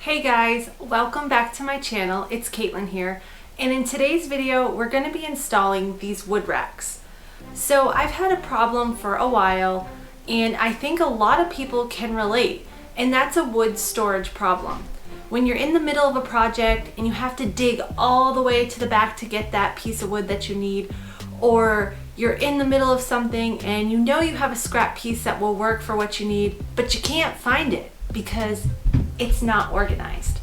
Hey guys, welcome back to my channel. It's Caitlin here, and in today's video we're going to be installing these wood racks. So I've had a problem for a while, and I think a lot of people can relate, and that's a wood storage problem. When you're in the middle of a project and you have to dig all the way to the back to get that piece of wood that you need, or you're in the middle of something and you know you have a scrap piece that will work for what you need, but you can't find it because it's not organized.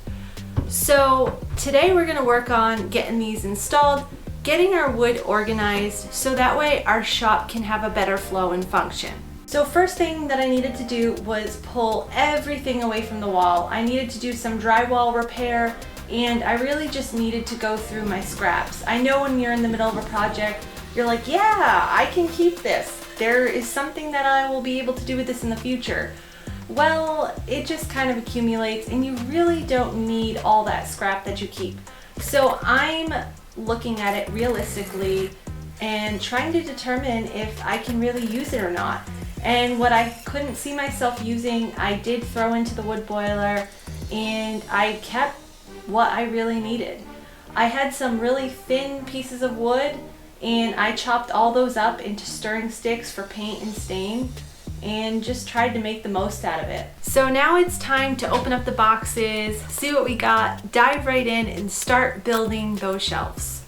So today we're going to work on getting these installed, getting our wood organized so that way our shop can have a better flow and function. So first thing that I needed to do was pull everything away from the wall. I needed to do some drywall repair, and I really just needed to go through my scraps. I know when you're in the middle of a project, you're like, yeah, I can keep this. There is something that I will be able to do with this in the future. Well, it just kind of accumulates and you really don't need all that scrap that you keep. So I'm looking at it realistically and trying to determine if I can really use it or not. And what I couldn't see myself using, I did throw into the wood boiler, and I kept what I really needed. I had some really thin pieces of wood, and I chopped all those up into stirring sticks for paint and stain, and just tried to make the most out of it. So now it's time to open up the boxes, see what we got, dive right in, and start building those shelves.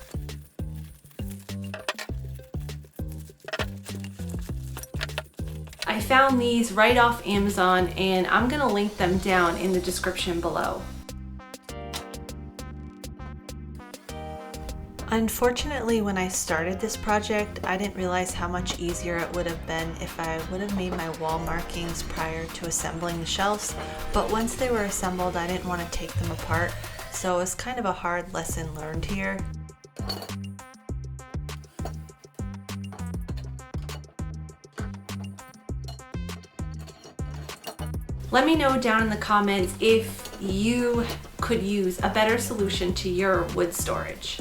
I found these right off Amazon, and I'm gonna link them down in the description below. Unfortunately, when I started this project, I didn't realize how much easier it would have been if I would have made my wall markings prior to assembling the shelves, but once they were assembled, I didn't want to take them apart, so it was kind of a hard lesson learned here. Let me know down in the comments if you could use a better solution to your wood storage.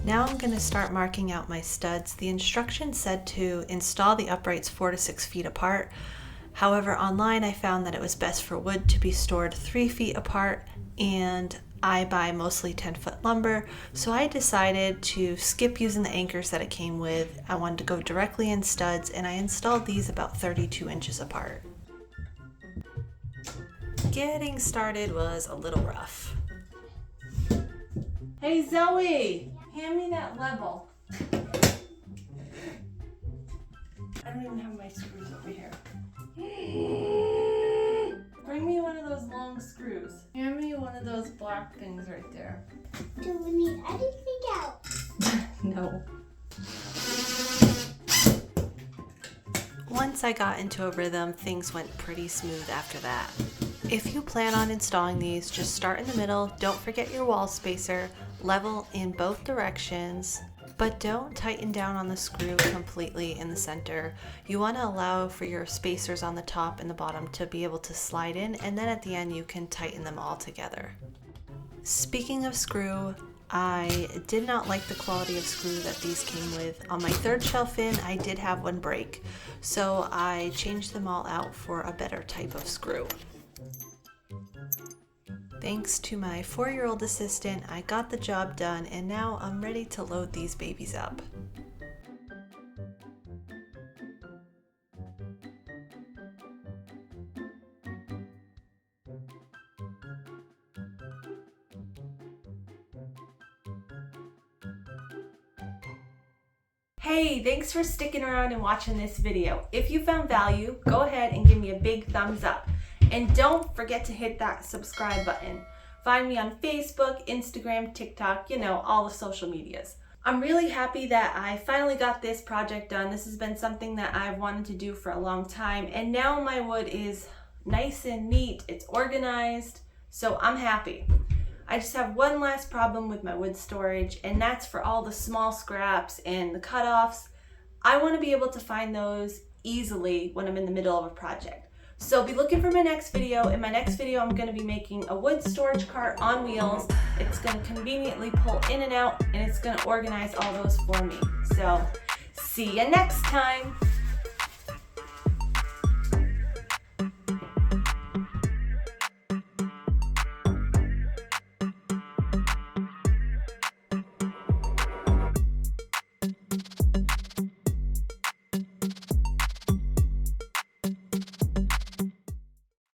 Now I'm going to start marking out my studs. The instructions said to install the uprights 4 to 6 feet apart. However, online I found that it was best for wood to be stored 3 feet apart, and I buy mostly 10-foot lumber, so I decided to skip using the anchors that it came with. I wanted to go directly in studs, and I installed these about 32 inches apart. Getting started was a little rough. Hey Zoe! Hand me that level. I don't even have my screws over here. Bring me one of those long screws. Hand me one of those black things right there. Do we need anything else? No. Once I got into a rhythm, things went pretty smooth after that. If you plan on installing these, just start in the middle, don't forget your wall spacer, level in both directions, but don't tighten down on the screw completely in the center. You want to allow for your spacers on the top and the bottom to be able to slide in, and then at the end you can tighten them all together. Speaking of screw, I did not like the quality of screw that these came with. On my third shelf in, I did have one break, so I changed them all out for a better type of screw. Thanks to my 4-year-old assistant, I got the job done, and now I'm ready to load these babies up. Hey, thanks for sticking around and watching this video. If you found value, go ahead and give me a big thumbs up. And don't forget to hit that subscribe button. Find me on Facebook, Instagram, TikTok, all the social medias. I'm really happy that I finally got this project done. This has been something that I've wanted to do for a long time, and now my wood is nice and neat. It's organized, so I'm happy. I just have one last problem with my wood storage, and that's for all the small scraps and the cutoffs. I want to be able to find those easily when I'm in the middle of a project. So be looking for my next video. In my next video, I'm going to be making a wood storage cart on wheels. It's going to conveniently pull in and out, and it's going to organize all those for me. So see you next time.